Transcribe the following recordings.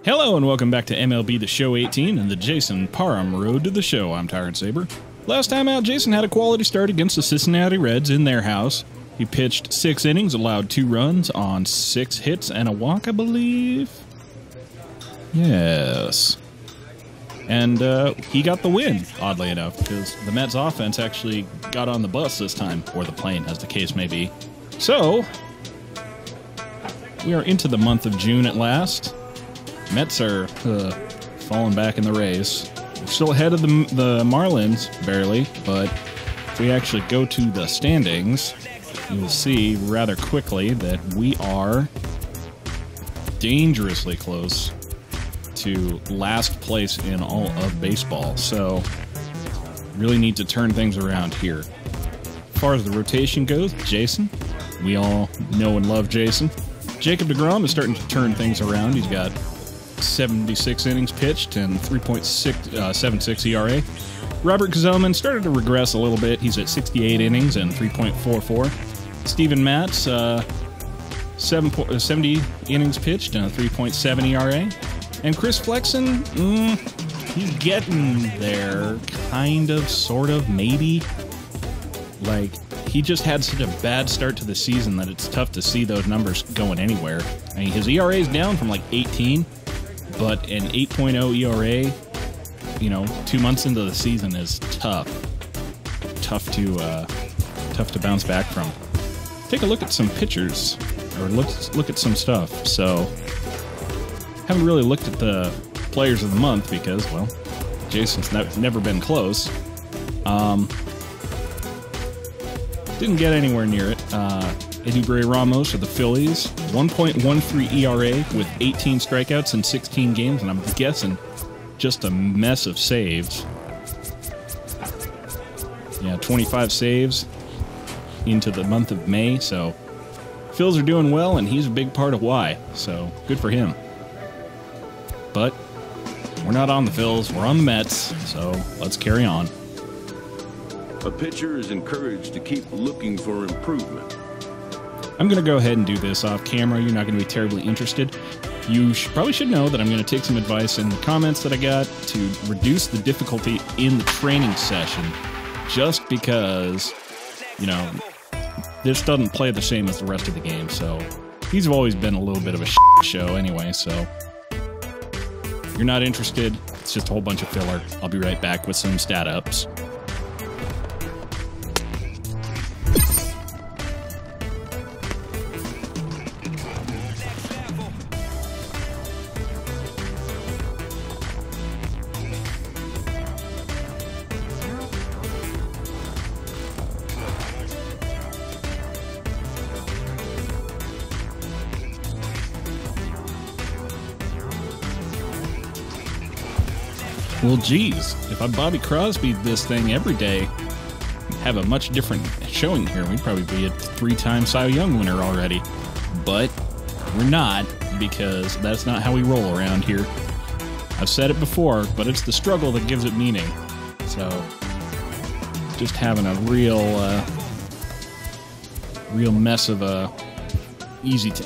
Hello and welcome back to MLB The Show 18 and the Jason Parham Road to the Show. I'm Tyrant Saber. Last time out, Jason had a quality start against the Cincinnati Reds in their house. He pitched 6 innings, allowed 2 runs on 6 hits and a walk, I believe. Yes. And he got the win, oddly enough, because the Mets offense actually got on the bus this time, or the plane, as the case may be. So, we are into the month of June at last. Mets are falling back in the race. We're still ahead of the Marlins, barely, but if we actually go to the standings, you will see rather quickly that we are dangerously close to last place in all of baseball. So, really need to turn things around here. As far as the rotation goes, Jason, we all know and love Jason. Jacob deGrom is starting to turn things around. He's got 76 innings pitched and 3.76 ERA. Robert Gsellman started to regress a little bit. He's at 68 innings and 3.44. Steven Matz, 70 innings pitched and a 3.7 ERA. And Chris Flexen, he's getting there, kind of, sort of, maybe. Like, he just had such a bad start to the season that it's tough to see those numbers going anywhere. I mean, his ERA is down from like 18, but an 8.0 ERA, you know, 2 months into the season is tough. Tough to bounce back from. Take a look at some pictures, or look at some stuff. So, haven't really looked at the players of the month because, well, Jason's never been close. Didn't get anywhere near it. Eddie Ramos of the Phillies, 1.13 ERA with 18 strikeouts in 16 games, and I'm guessing just a mess of saves. Yeah, 25 saves into the month of May, so Phils are doing well, and he's a big part of why, so good for him. But we're not on the Phils, we're on the Mets, so let's carry on. A pitcher is encouraged to keep looking for improvement. I'm going to go ahead and do this off camera. You're not going to be terribly interested. You probably should know that I'm going to take some advice in the comments that I got to reduce the difficulty in the training session, just because, you know, this doesn't play the same as the rest of the game. So these have always been a little bit of a show anyway, so if you're not interested, it's just a whole bunch of filler. I'll be right back with some stat ups. Well, geez, if I Bobby Crosby this thing every day, have a much different showing here. We'd probably be a 3-time Cy Young winner already. But we're not, because that's not how we roll around here. I've said it before, but it's the struggle that gives it meaning. So, just having a real mess of a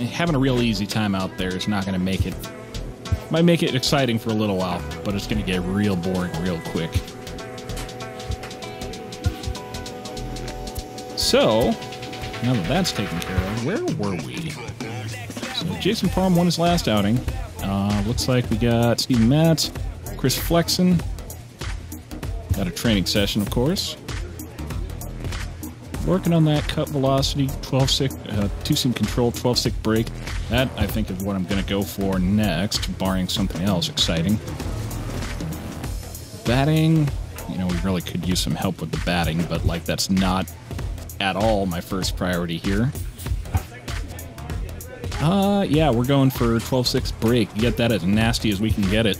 having a real easy time out there is not going to make it. Might make it exciting for a little while, but it's going to get real boring real quick. So, now that that's taken care of, where were we? So, Jason Parham won his last outing. Looks like we got Steven Matz, Chris Flexen. Got a training session, of course. Working on that cut velocity, 12-stick, two-seam control, 12-stick break. That, I think, is what I'm going to go for next, barring something else exciting. Batting, you know, we really could use some help with the batting, but, like, that's not at all my first priority here. Yeah, we're going for 12-6 break. Get that as nasty as we can get it.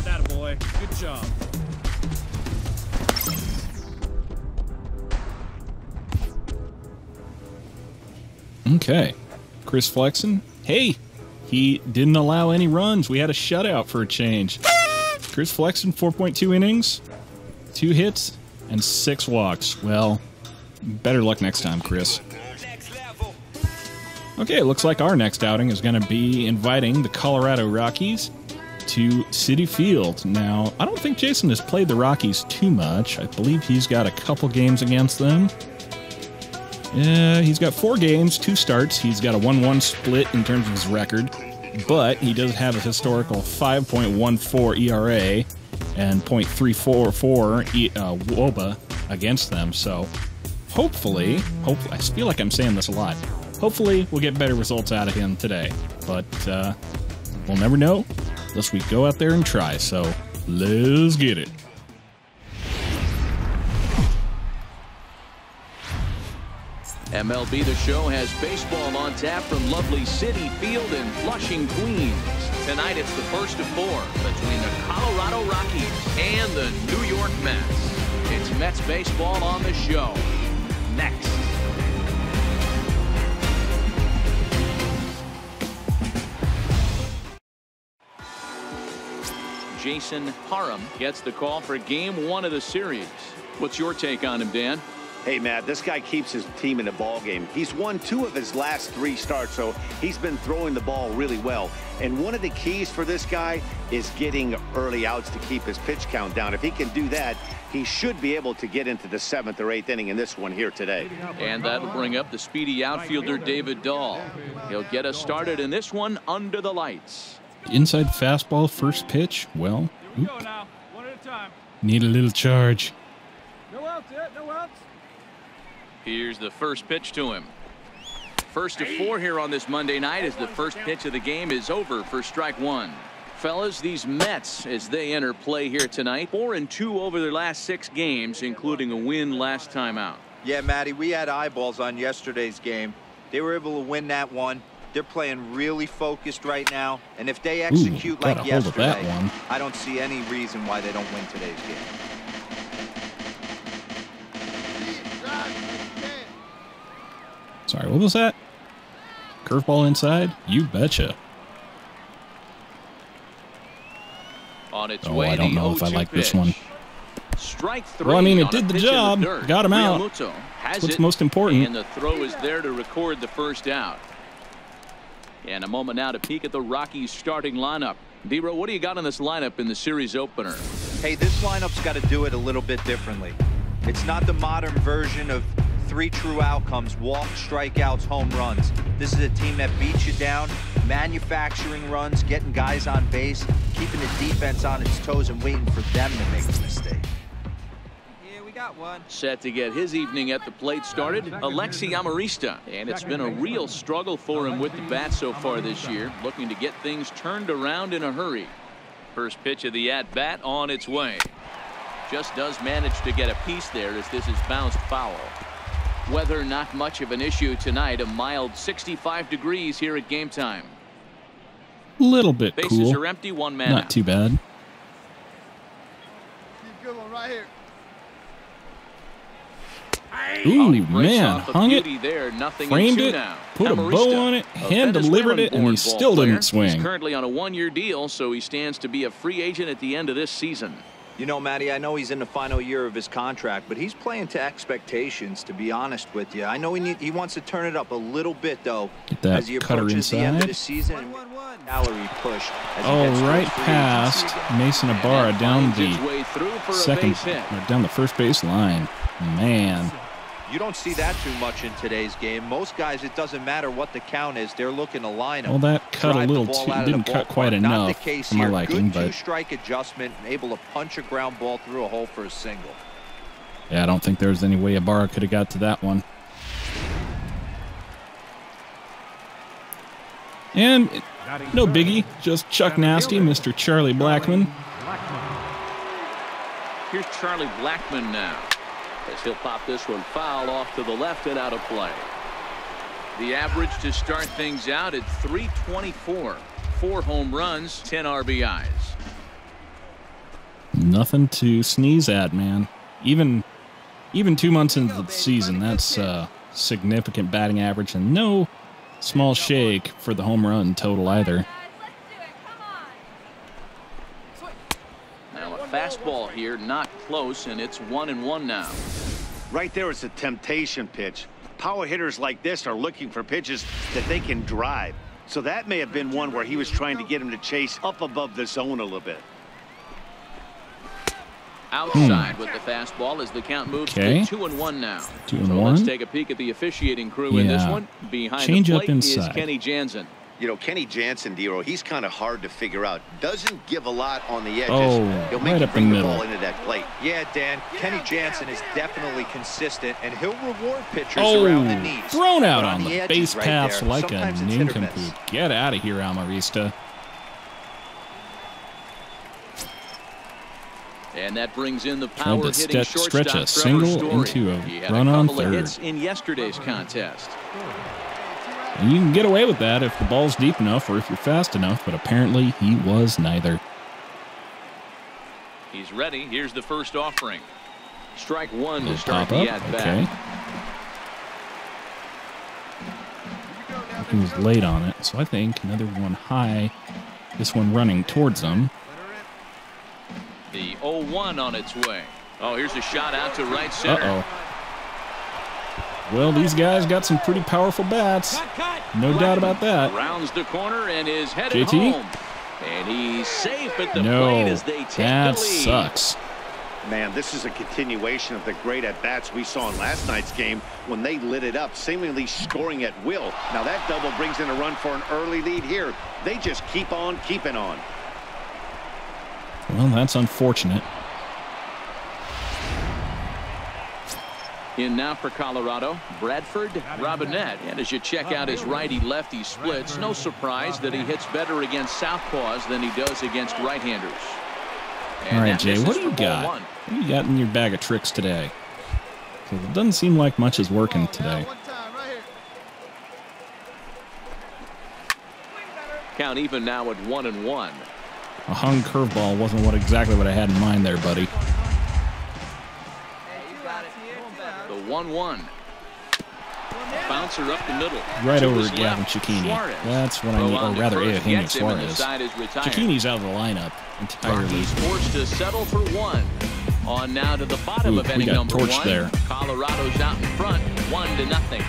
That boy. Good job. Okay. Chris Flexen. Hey, he didn't allow any runs. We had a shutout for a change. Chris Flexen, 4.2 innings, 2 hits, and 6 walks. Well, better luck next time, Chris. Okay, it looks like our next outing is going to be inviting the Colorado Rockies to Citi Field. Now, I don't think Jason has played the Rockies too much. I believe he's got a couple games against them. Yeah, he's got 4 games, 2 starts. He's got a 1-1 split in terms of his record, but he does have a historical 5.14 ERA and .344 WOBA against them. So hopefully, I feel like I'm saying this a lot. Hopefully, we'll get better results out of him today. But we'll never know unless we go out there and try. So let's get it. MLB The Show has baseball on tap from lovely Citi Field in Flushing, Queens. Tonight it's the first of 4 between the Colorado Rockies and the New York Mets. It's Mets baseball on the show. Next. Jason Parham gets the call for game 1 of the series. What's your take on him, Dan? Hey, Matt, this guy keeps his team in a ball game. He's won 2 of his last 3 starts, so he's been throwing the ball really well. And one of the keys for this guy is getting early outs to keep his pitch count down. If he can do that, he should be able to get into the 7th or 8th inning in this one here today. And that'll bring up the speedy outfielder David Dahl. He'll get us started in this one under the lights. Inside fastball, first pitch. Well, Here we go now. One at a time. need a little charge. No outs yet. No outs. Here's the first pitch to him. First of 4 here on this Monday night as the first pitch of the game is over for strike 1. Fellas, these Mets, as they enter play here tonight, 4-2 over their last 6 games, including a win last time out. Yeah, Matty, we had eyeballs on yesterday's game. They were able to win that one. They're playing really focused right now, and if they execute like yesterday, I don't see any reason why they don't win today's game. Sorry, what was that? Curveball inside? You betcha. On its Oh, way, I don't know if I like this one. Strike 3. Well, I mean, it did the job. Got him out. That's what's most important. And the throw is there to record the first out. And a moment now to peek at the Rockies starting lineup. D-Row, what do you got in this lineup in the series opener? Hey, this lineup's got to do it a little bit differently. It's not the modern version of 3 true outcomes: walks, strikeouts, home runs. This is a team that beats you down, manufacturing runs, getting guys on base, keeping the defense on its toes and waiting for them to make a mistake. Yeah, we got one. Set to get his evening at the plate started, Alexi Amarista. And it's been a real struggle for him with the bat so far this year, looking to get things turned around in a hurry. First pitch of the at-bat on its way. Just does manage to get a piece there as this is bounced foul. Weather not much of an issue tonight. A mild 65 degrees here at game time. Little bit Bases cool. are empty, 1 man Not out. too bad. Good one right here. Ooh, Breaks man, off a hung it, beauty there, nothing framed in 2 it, now. put a bow on it, hand delivered it, and he still didn't swing. He's currently on a 1-year deal, so he stands to be a free agent at the end of this season. You know, Matty, I know he's in the final year of his contract, but he's playing to expectations, to be honest with you. I know he wants to turn it up a little bit, though, Get that as he cutter approaches the end of inside. the season. Salary push. As he Oh, heads right towards free past agency. Mason Ibarra down Finds its the way through for a second, base hit. or down the first base line. Man. You don't see that too much in today's game. Most guys, it doesn't matter what the count is, they're looking to line up. Well, that cut a little too, didn't cut quite Not the enough case for my here. liking, Good but 2-strike adjustment, able to punch a ground ball through a hole for a single. yeah, I don't think there was any way Ibarra could have got to that one. And no biggie, just Chuck Nasty, Mr. Charlie Blackmon. Here's Charlie Blackmon now, as he'll pop this one foul off to the left and out of play. The average to start things out at .324. 4 home runs, 10 RBIs. Nothing to sneeze at, man. Even 2 months into the season, that's significant batting average, and no small shake for the home run total either. Now a fastball here, not close, and it's 1-1 now. Right there is a temptation pitch. power hitters like this are looking for pitches that they can drive. So that may have been one where he was trying to get him to chase up above the zone a little bit. Outside with the fastball as the count moves to 2-1 now. 2-1. Let's take a peek at the officiating crew in this one. Behind Change the up plate inside. is Kenny Jansen. You know, Kenny Jansen, Dero, he's kind of hard to figure out. Doesn't give a lot on the edges. Oh, He'll make right you up bring the the middle. ball into that plate. Yeah, Dan, Kenny Jansen is definitely consistent, and he'll reward pitchers around the knees. Thrown out But on the edges base right paths there, like a sometimes it's hit or miss. nincompoop. Get out of here, Amarista. And that brings in the Tried power to hitting stretch shortstop a Trevor single Story. into a He had run a on couple of third. hits in yesterday's contest. And you can get away with that if the ball's deep enough or if you're fast enough, but apparently he was neither. He's ready. Here's the first offering. Strike one to Little start pop the up. at-bat. Okay. He was late on it, so I think another one high. This one running towards them. The 0-1 on its way. Oh, here's a shot out to right center. Uh-oh. Well, these guys got some pretty powerful bats. No doubt about that. Rounds the corner and is headed JT? home. And he's safe at the No, plate as they take that the lead. sucks. Man, this is a continuation of the great at-bats we saw in last night's game when they lit it up, seemingly scoring at will. Now that double brings in a run for an early lead here. They just keep on keeping on. Well, that's unfortunate. In now for Colorado, Bradford Robinette. And as you check out his righty-lefty splits, no surprise that he hits better against southpaws than he does against right-handers. And All right, that Jay, misses what do you for ball got? one. What do you got in your bag of tricks today? 'Cause it doesn't seem like much is working today. Count even now at 1-1. A hung curveball wasn't exactly what I had in mind there, buddy. The 1-1. Bouncer up the middle. Right To over his Gavin left, Cicchini. Suarez. That's what I Throw need, on or to rather, first, Eugenio gets him, and the Suarez. side is retired. Cicchini's out of the lineup entirely. Rockies forced to settle for one. On now to the bottom Ooh, of we inning got number torched one. there. Colorado's out in front, 1-0.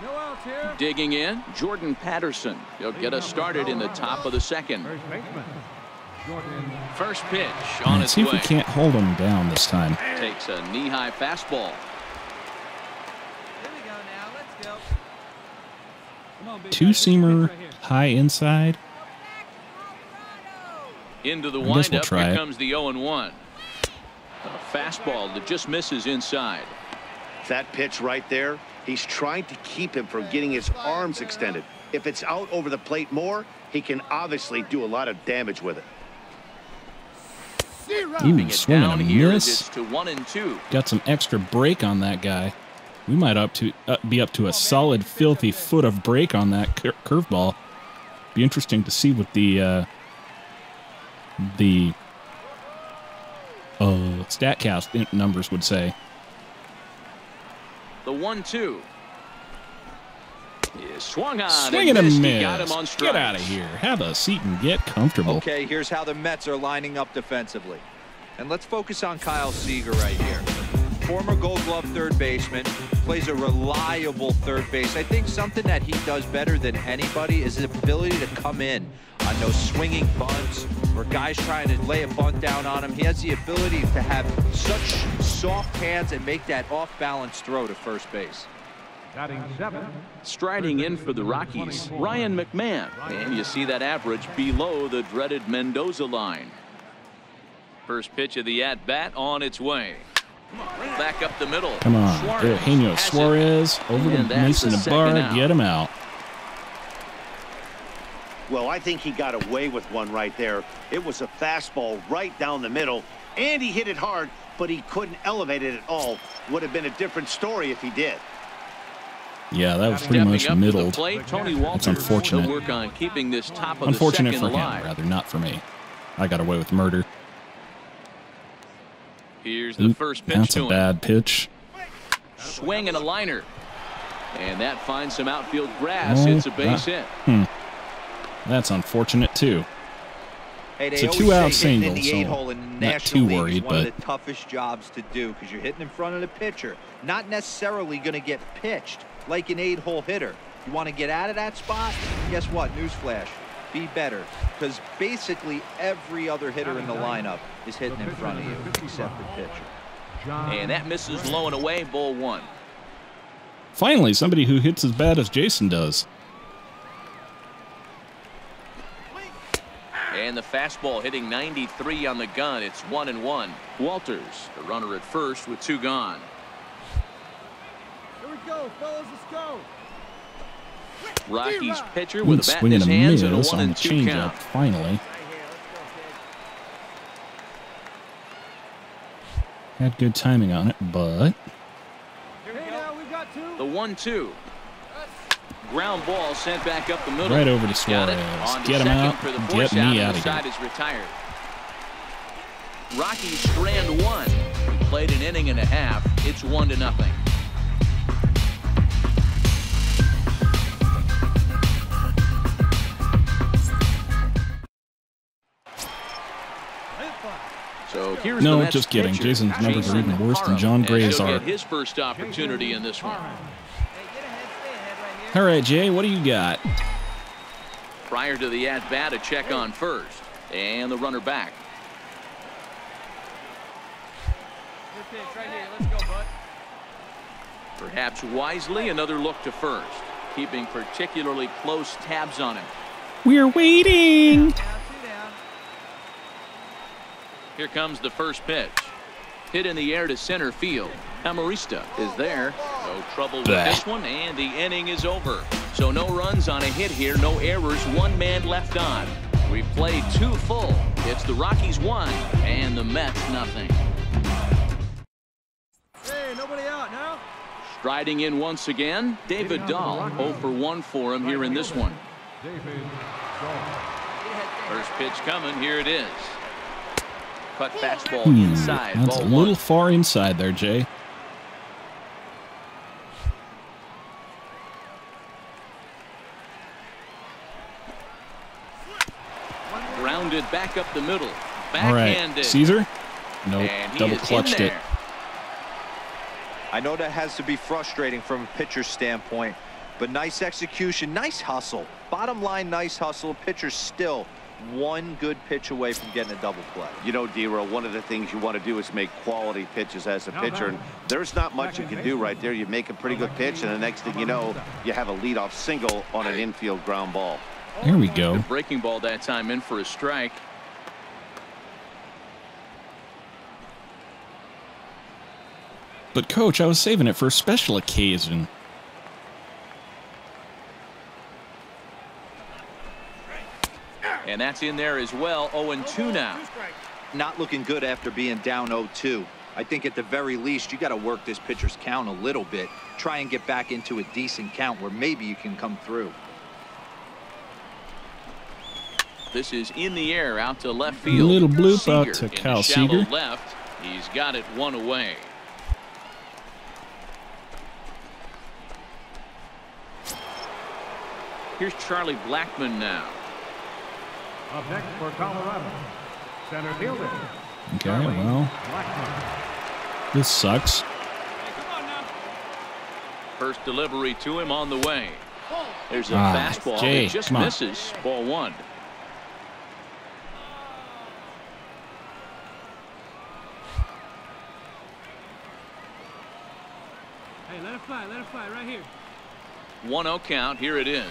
No outs here. Digging in, Jordan Patterson. He'll get us started in the top of the second. First baseman. Jordan. First pitch on Let's its see if way. we can't hold him down this time. Takes a knee-high fastball. Here we go now. Let's go. Come on, big guy. Two-seamer, Right here. high inside. Into the I guess we'll windup. try Here it. comes the 0-1. A fastball that just misses inside. That pitch right there, he's trying to keep him from getting his arms extended. If it's out over the plate more, he can obviously do a lot of damage with it. Ooh, Keeping it swinging down a here as miss. it's to 1-2. Got some extra break on that guy. We might be up to a solid, filthy foot of break on that curveball. Be interesting to see what the StatCast numbers would say. The 1-2 is swung on. Swing and and a missed. miss. He got him on strikes. Get out of here. Have a seat and get comfortable. Okay, here's how the Mets are lining up defensively. And let's focus on Kyle Seager right here. Former Gold Glove third baseman, plays a reliable third base. I think something that he does better than anybody is his ability to come in on those swinging bunts or guys trying to lay a bunt down on him. He has the ability to have such soft hands and make that off-balance throw to first base. Batting 7. Striding in for the Rockies, Ryan McMahon. And you see that average below the dreaded Mendoza line. First pitch of the at-bat on its way. Back up the middle. Come on. Suarez Eugenio has it. Suarez over to And that's Mason the second Ibarra. out. Get him out. Well, I think he got away with one right there. It was a fastball right down the middle, and he hit it hard, but he couldn't elevate it at all. Would have been a different story if he did. Yeah, that was pretty Stepping much up to the middled. plate, Tony Walters. unfortunate. He'll work on keeping this top of Unfortunate the for second him, alive. rather, not for me. I got away with murder. Here's the Oop, first pitch that's to a him. bad pitch. Swing and a liner. And that finds some outfield grass. Oh, It's a base hit. That's unfortunate, too. Hey, It's a 2-out single, so not too worried, one but of the toughest jobs to do because you're hitting in front of the pitcher. Not necessarily going to get pitched like an 8-hole hitter. You want to get out of that spot? Guess what? Newsflash. Be better, because basically every other hitter in the lineup is hitting in front of you except the pitcher. And that misses low and away, ball 1. finally somebody who hits as bad as Jason does. And the fastball hitting 93 on the gun. It's 1-1. Walters, the runner at first with 2 gone. Here we go, fellas, let's go. Rockies pitcher with a bat in swinging his a hands and a miss on the 1-2 changeup. count. Finally, had good timing on it, but The 1-2. Ground ball sent back up the middle. right over to Got it. Suarez. On to Get him second out. for the And force get me out. out The of side here. is retired. Rockies strand 1. He played an inning and a half. It's 1-0. So here's the No, Mets just kidding. pitcher, Jason's numbers are Jason even worse than Parham, John and Gray's he'll are. get his first opportunity in this one. All right, Jay, what do you got? Prior to the at-bat, a check on first. And the runner back. Your pitch right here. Let's go, bud. Perhaps wisely, another look to first. Keeping particularly close tabs on him. We're waiting. Down, 2 down. Here comes the first pitch. Hit in the air to center field. Amarista is there. No trouble with this one, and the inning is over. So no runs on a hit here, no errors, 1 man left on. We've played 2 full. It's the Rockies 1 and the Mets nothing. Hey, nobody out now. Striding in once again, David Dahl. 0 for 1 for him here in this one. First pitch coming. Here it is. Cut fastball inside. That's Ball a little 1. far inside there, Jay. Grounded back up the middle. All right, Backhanded. Caesar? Nope, And he double is in clutched it. there. I know that has to be frustrating from a pitcher's standpoint, but nice execution, nice hustle. Bottom line, nice hustle. Pitcher's still 1 good pitch away from getting a double play. You know, D-Roll, one of the things you want to do is make quality pitches as a pitcher, and there's not much you can do right there. You make a pretty good pitch, and the next thing you know, you have a leadoff single on an infield ground ball. Here we go. The breaking ball that time in for a strike. But, Coach, I was saving it for a special occasion. And that's in there as well. 0-2 now. Not looking good after being down 0-2. I think at the very least you got to work this pitcher's count a little bit. Try and get back into a decent count where maybe you can come through. This is in the air out to left field. Little bloop Seager out to in the Kyle shallow Seager. left. He's got it 1 away. Here's Charlie Blackmon now. Up next for Colorado, center fielder. Okay, well, this sucks. First delivery to him on the way. There's a Ah, fastball Jay, that just come on. misses. Ball 1. Hey, let it fly right here. 1-0 count. Here it is.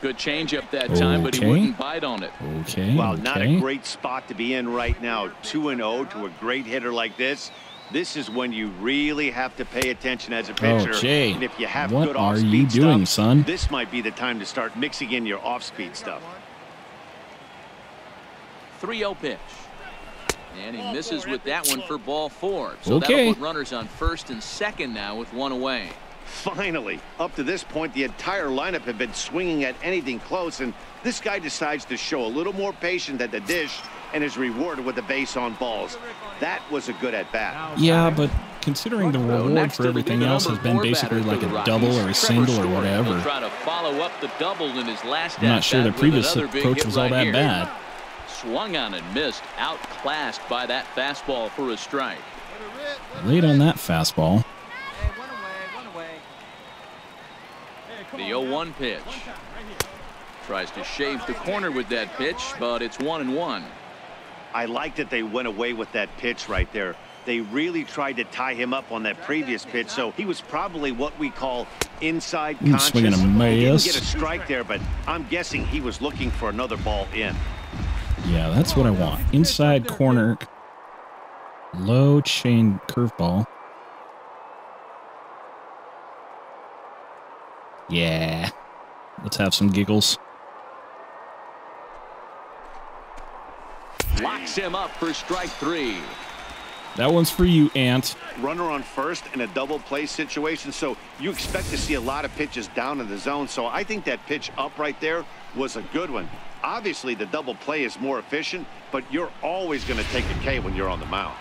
Good changeup that time, but he Okay. wouldn't bite on it. Okay, Well, not a okay. great spot to be in right now. 2-0 to a great hitter like this. This is when you really have to pay attention as a pitcher. Jay, and if you have what good are off-speed you doing, stuff, son? this might be the time to start mixing in your off-speed stuff. 3-0 pitch. And he misses with that one for ball 4. So Okay. that'll put runners on first and second now with 1 away. Finally, up to this point, the entire lineup had been swinging at anything close, and this guy decides to show a little more patience at the dish and is rewarded with a base on balls. That was a good at-bat. Yeah, but considering the reward Next for it'll be everything the else number has been 4 basically batter like for a the double Rockies, or a Trevor single or Story. whatever. He'll try to follow up the double in his last I'm not sure the at-bat with previous another big approach hit was all right that here. bad. swung on and missed. Outclassed by that fastball for a strike. Late on that fastball. Hey, one away. The 0-1 pitch. Tries to shave the corner with that pitch, but it's 1-1. I like that they went away with that pitch right there. They really tried to tie him up on that previous pitch, so he was probably what we call inside conscious. Swinging a He miss. didn't get a strike there, but I'm guessing he was looking for another ball in. Yeah, that's what I want. Inside corner. Low chain curveball. Yeah. Let's have some giggles. Locks him up for strike 3. That one's for you, Ant. Runner on first in a double play situation, so you expect to see a lot of pitches down in the zone. So I think that pitch up right there was a good one. Obviously, the double play is more efficient, but you're always going to take a K when you're on the mound.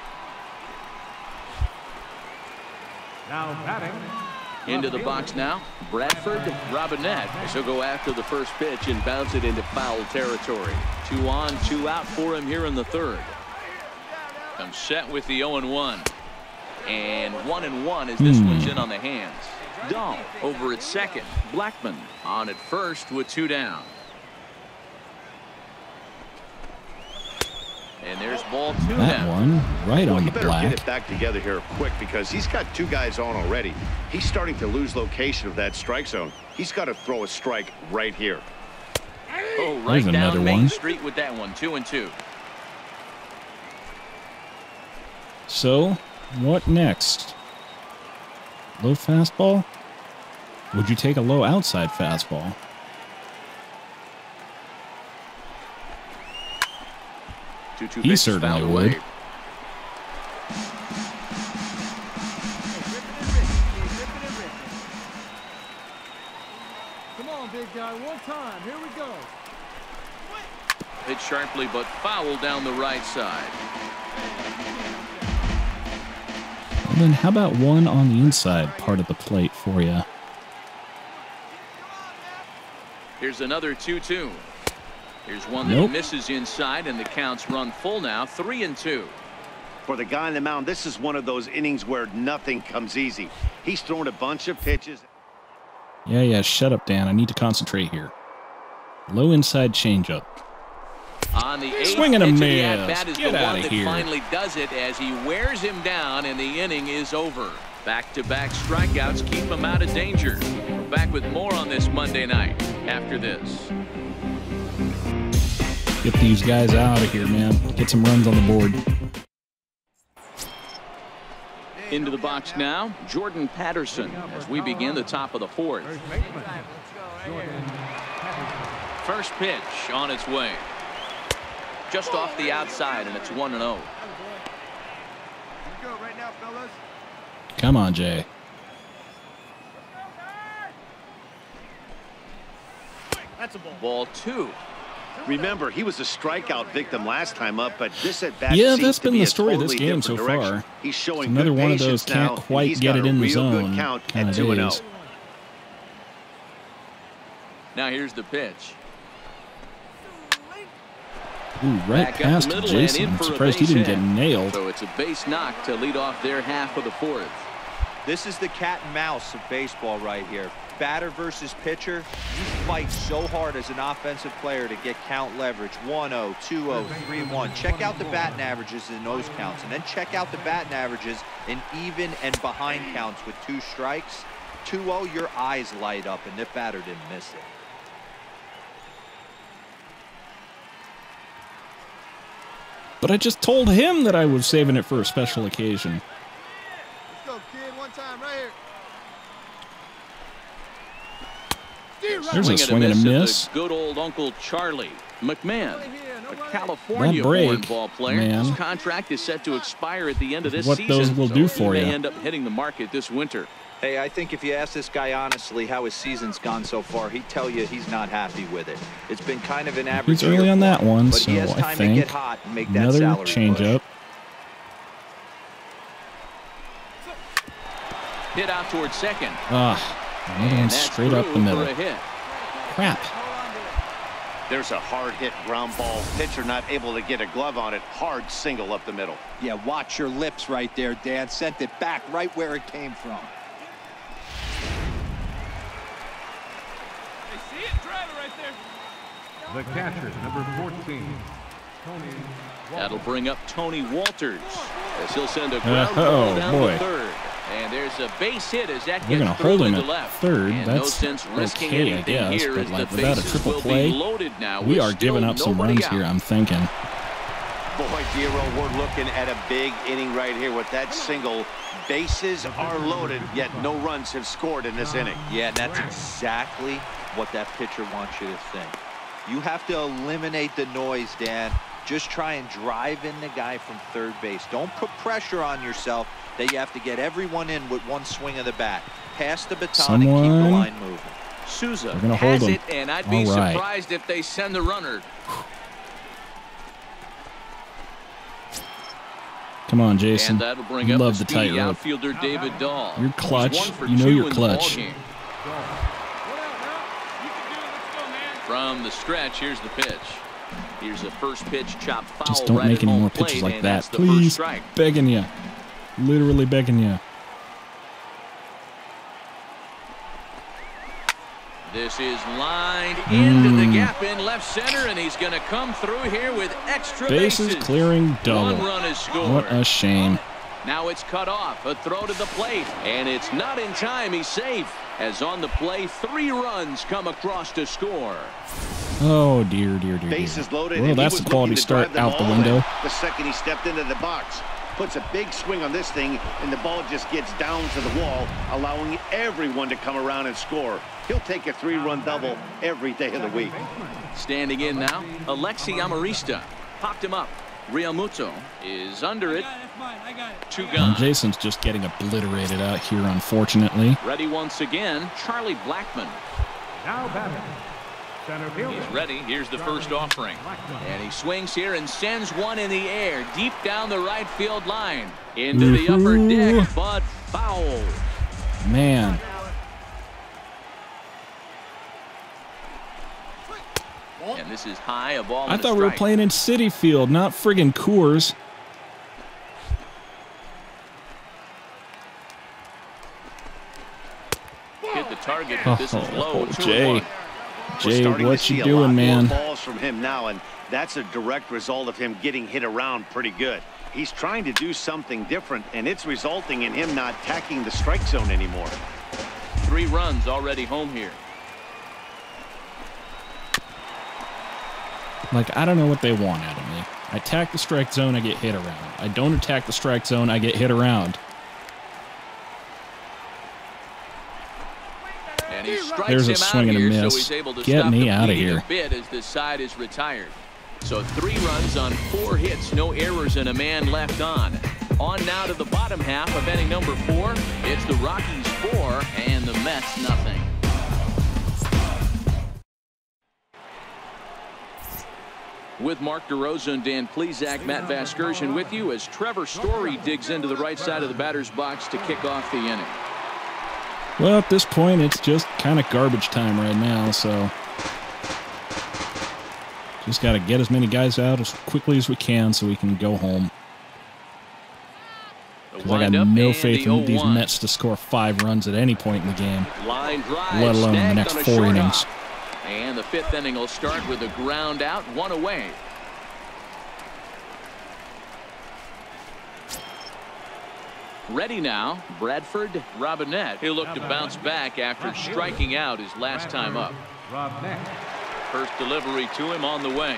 Now batting. Into the box now, Bradford Robinette. He'll go after the first pitch and bounce it into foul territory. 2 on, 2 out for him here in the third. Comes set with the 0-1. And 1-1 as this one's in on the hands. Dahl over at second. Blackman on at first with 2 down. And there's ball 2 That now. one right on the You better black. get it back together here quick because he's got 2 guys on already. He's starting to lose location of that strike zone. He's got to throw a strike right here. Oh, right There's down another Main one. Street with that one. 2-2. So, what next? Low fastball? Would you take a low outside fastball? He certainly would. Come on, big guy, one time. Here we go. Hit sharply, but foul down the right side. Well, then how about one on the inside part of the plate for you? Here's another 2-2. Here's one that misses inside, and the count's run full now. 3-2. For the guy on the mound, this is one of those innings where nothing comes easy. He's thrown a bunch of pitches. Yeah, shut up, Dan. I need to concentrate here. Low inside changeup. On the 8th Swing and a pitch of the miss. at-bat is Get the outta one that here. finally does it as he wears him down, and the inning is over. Back-to-back strikeouts keep him out of danger. We're back with more on this Monday night after this. Get these guys out of here, man. Get some runs on the board. Into the box now, Jordan Patterson as we begin the top of the 4th. First baseman. Jordan Patterson. First pitch on its way. Just off the outside, and it's 1-0. Come on, Jay. That's a ball. Ball 2. Remember, he was a strikeout victim last time up, but this at bat Yeah, seems that's to been be the a story of this totally game so different direction. far. He's showing It's another good one of patience those can't now, quite he's get got it a in the real good zone count kind at of 2-0. days. Now here's the pitch. Ooh, right Back up past the middle Jason. and in I'm for a surprised he base didn't hit. get nailed. So it's a base knock to lead off their half of the 4th. This is the cat and mouse of baseball right here. Batter versus pitcher. You fight so hard as an offensive player to get count leverage. 1-0, 2-0, 3-1. Check out the batting averages in those counts, and then check out the batting averages in even and behind counts with 2 strikes. 2-0, your eyes light up, and the batter didn't miss it. But I just told him that I was saving it for a special occasion. Let's go, kid. One time right here. There's a swing and a miss. The good old Uncle Charlie McMahon, a That California-born break, ball player. man. His contract is set to expire at the end of this What season. those will so do he for may you. end up hitting the market this winter. Hey, I think if you ask this guy honestly how his season's gone so far, he'd tell you he's not happy with it. It's been kind of an average He's early year on for that him, one, but so he has I time to get think hot and make that another salary changeup. push. Hit out towards second. Another one And that's straight up the through middle. for a hit. Crap. There's a hard hit ground ball. Pitcher not able to get a glove on it. Hard single up the middle. Yeah, watch your lips right there, Dan. Sent it back right where it came from. Hey, see it? Drive it right there. The catcher, number 14, Tony Walters. That'll bring up Tony Walters as he'll send a ground ball down to third. And there's a base hit as that We're gets gonna hold him to at left. third. And That's no sense risking okay, I anything guess. here But as like the without a bases triple will play, be loaded now. we with are giving still up some nobody runs out. here, I'm thinking. Boy, Giro, we're looking at a big inning right here with that single. Bases are loaded, yet no runs have scored in this inning. Yeah, and that's exactly what that pitcher wants you to think. You have to eliminate the noise, Dan. Just try and drive in the guy from third base. Don't put pressure on yourself that you have to get everyone in with one swing of the bat. Pass the baton and keep the line moving. Souza gonna has hold him. it, and I'd be All right. surprised if they send the runner. Come on, Jason. And that'll bring You up love the the speedy tightrope. outfielder David Dahl. You're He's clutch. 1 for You know 2 you're in the clutch. ballgame. What out now? You can do it. Let's go, man. From the stretch, here's the pitch. Here's a first pitch chop foul. Just don't right make at any home more plate, pitches like and that. that's the first Please. strike. Begging you. Literally begging you. This is lined into the gap in left center, and he's going to come through here with extra Bases clearing double. 1 run is scored. What a shame. Now it's cut off. A throw to the plate, and it's not in time. He's safe. As on the play, 3 runs come across to score. Oh, dear, dear, dear. Bases loaded. Well, and he that's was the quality looking to drive start out the ball window. in. The second he stepped into the box. Puts a big swing on this thing, and the ball just gets down to the wall, allowing everyone to come around and score. He'll take a 3-run double every day of the week. Standing in now, Alexi Amarista. Popped him up. Realmuto is under it. That's mine. I got it. 2 And gone. Jason's just getting obliterated out here, unfortunately. Ready once again, Charlie Blackmon. Now batting, center fielder. He's ready. Here's the first offering. And he swings here and sends one in the air, deep down the right field line. Into the upper deck, but foul. Man. And this is high, a ball I and a thought we were strike. playing in Citi Field, not friggin' Coors. Hit the target, but this is low. 2-1. Jay. Jay, Starting to what see you a doing, lot man? more balls from him now, and that's a direct result of him getting hit around pretty good. He's trying to do something different, and it's resulting in him not attacking the strike zone anymore. 3 runs already home here. Like, I don't know what they want out of me. I attack the strike zone, I get hit around. I don't attack the strike zone, I get hit around. And he strikes There's a him swing out and a here, miss. so he's able to Get stop me the outta bleeding here. a bit as this side is retired. So 3 runs on 4 hits, no errors, and a man left on. On now to the bottom half of inning number 4. It's the Rockies 4 and the Mets nothing. With Mark DeRosa and Dan Plesac, Matt Vasgersian with you as Trevor Story digs into the right side of the batter's box to kick off the inning. Well, at this point, it's just kind of garbage time right now, so just got to get as many guys out as quickly as we can so we can go home. Because I got no faith in these Mets to score 5 runs at any point in the game, Line drive, let alone in the next 4 innings. And the 5th inning will start with a ground out, 1 away. Ready now, Bradford Robinette. He'll look to bounce back after striking out his last time up. First delivery to him on the way.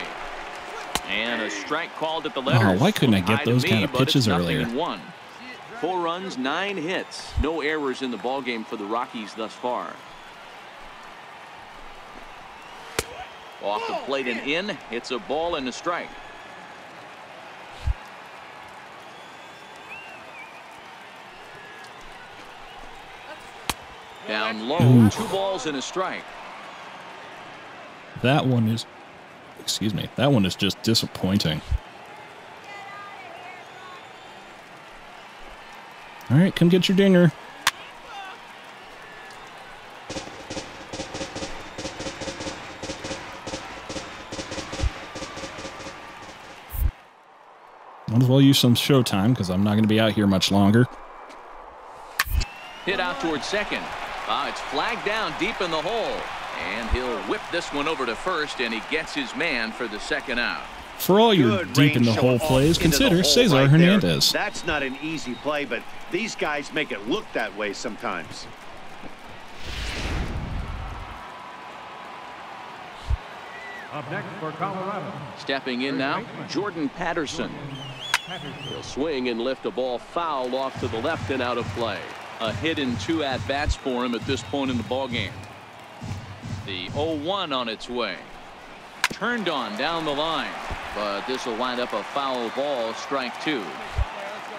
And a strike called at the letters. Oh, why couldn't I get High to those me, kind of but pitches it's nothing earlier? in 1. 4 runs, 9 hits. No errors in the ballgame for the Rockies thus far. Off the plate and in. It's a ball and a strike. Down low, Ooh. 2 balls and a strike. That one is, excuse me, that one is just disappointing. All right, come get your dinger. Might as well use some showtime because I'm not going to be out here much longer. Hit out towards second. It's flagged down deep in the hole. And he'll whip this one over to first, and he gets his man for the second out. For all your deep in the hole plays, consider Cesar Hernandez. That's not an easy play, but these guys make it look that way sometimes. Up next for Colorado. Stepping in now, Jordan Patterson. He'll swing and lift a ball foul off to the left and out of play. A hit in 2 at-bats for him at this point in the ballgame. The 0-1 on its way. Turned on down the line, but this will wind up a foul ball, strike 2.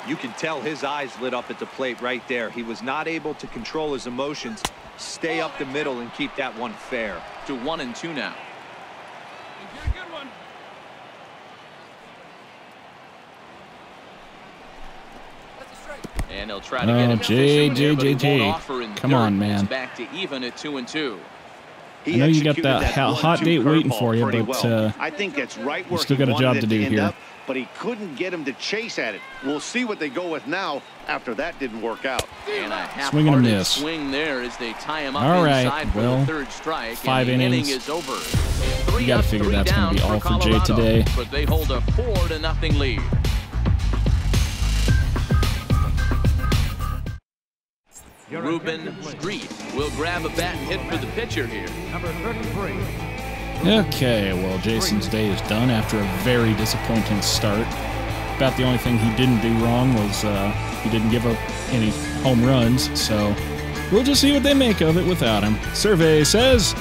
You can tell his eyes lit up at the plate right there. He was not able to control his emotions, stay up the middle, and keep that one fair. To 1-2 now. And he'll try to get him JJ. Come on, man. It's back to even at 2-2. I know you got that hot date waiting for you, but I think it's right where still got a job to do here. But he couldn't get him to chase at it. We'll see what they go with now after that didn't work out. And a swing and a miss. Swing there as they tie him up all right, inside for well, the third strike. 5 innings. Is over. You got to figure that's going to be all for Jay today. But they hold a 4-0 lead. Ruben Street will grab a bat and hit for the pitcher here. Number 33. Okay, well, Jason's day is done after a very disappointing start. About the only thing he didn't do wrong was he didn't give up any home runs, so we'll just see what they make of it without him. Survey says...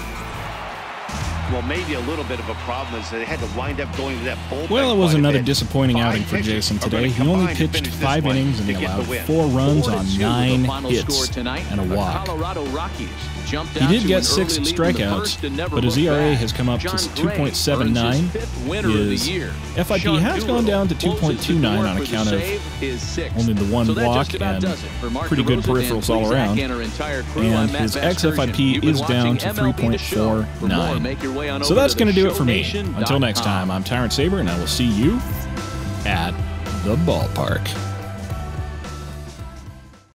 Well, maybe a little bit of a problem is they had to wind up going to that bullpen. Well, it was another disappointing outing for Jason today. He only pitched 5 innings and he allowed 4 runs on 9 hits and a walk. Colorado Rockies jumped He did get 6 strikeouts, but his ERA has come up to 2.79. His FIP has gone down to 2.29 on account of only the 1 walk and pretty good peripherals all around. And his xFIP is down to 3.49. So that's going to do it for me. Until next time, I'm Tyrant Saber, and I will see you at the ballpark.